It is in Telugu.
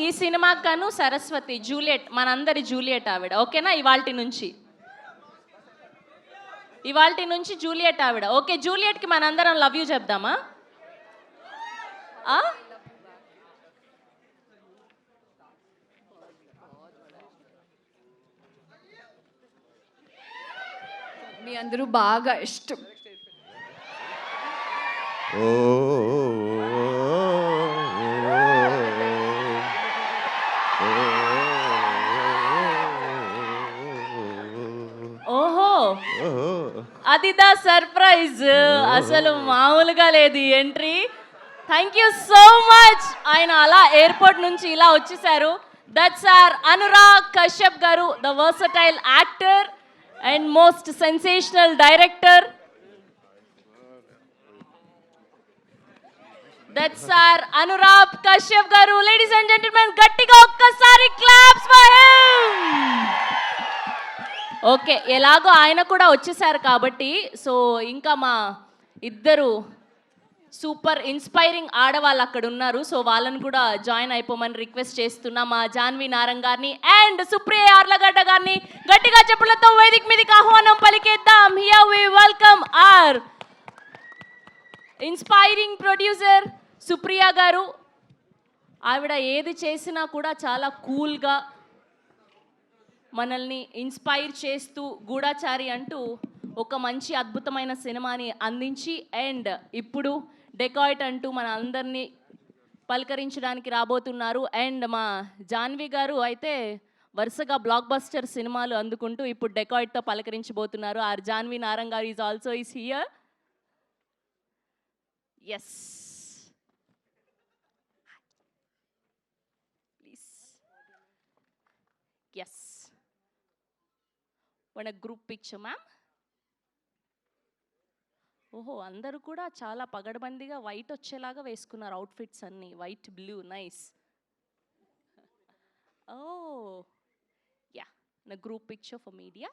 ఈ సినిమాకి గాను సరస్వతి జూలియట్, మనందరి జూలియట్ ఆవిడ. ఓకేనా? ఇవాల్టి నుంచి జూలియట్ ఆవిడ. ఓకే, జూలియట్కి మనందరం లవ్ యూ చెప్దామా? మీ అందరూ బాగా ఇష్టం. ఓహో, అదిదా సర్ప్రైజ్. అసలు మామూలుగా లేదు ఈ entry. Thank you so much. ఆయన అలా ఎయిర్పోర్ట్ నుంచి ఇలా వచ్చేసారు. That's our Anurag Kashyap garu, the versatile actor and most sensational director. That's our Anurag Kashyap garu. Ladies and gentlemen, గట్టిగా ఒక్కసారి క్లాప్స్ ఫర్ హిమ్. ఓకే, ఎలాగో ఆయన కూడా వచ్చేసారు కాబట్టి, సో ఇంకా మా ఇద్దరు సూపర్ ఇన్స్పైరింగ్ ఆడవాళ్ళు అక్కడ ఉన్నారు. సో వాళ్ళని కూడా జాయిన్ అయిపోమని రిక్వెస్ట్ చేస్తున్నా. మా జాన్వి నారంగ్ గారిని అండ్ సుప్రియ యార్లగడ్డ గారిని గట్టిగా చెప్పులతో వేదిక మీదకి ఆహ్వానం పలికేద్దాం. Here we welcome our inspiring producer Supriya garu. ఆవిడ ఏది చేసినా కూడా చాలా కూల్గా మనల్ని ఇన్స్పైర్ చేస్తూ గూఢాచారి అంటూ ఒక మంచి అద్భుతమైన సినిమాని అందించి అండ్ ఇప్పుడు డెకాయిట్ అంటూ మన అందరినీ పలకరించడానికి రాబోతున్నారు. అండ్ మా జాన్వి గారు అయితే వరుసగా బ్లాక్ బస్టర్ సినిమాలు అందుకుంటూ ఇప్పుడు డెకాయిట్తో పలకరించబోతున్నారు. Our Janvi Narang garu is also is here. Yes, please. Yes, one group picture ma'am. ఓహో, అందరూ కూడా చాలా పగడబందిగా వైట్ వచ్చేలాగా వేసుకున్నారు అవుట్ఫిట్స్ అన్నీ. White, blue, nice. Oh yeah, నా గ్రూప్ పిక్చర్ ఫర్ మీడియా.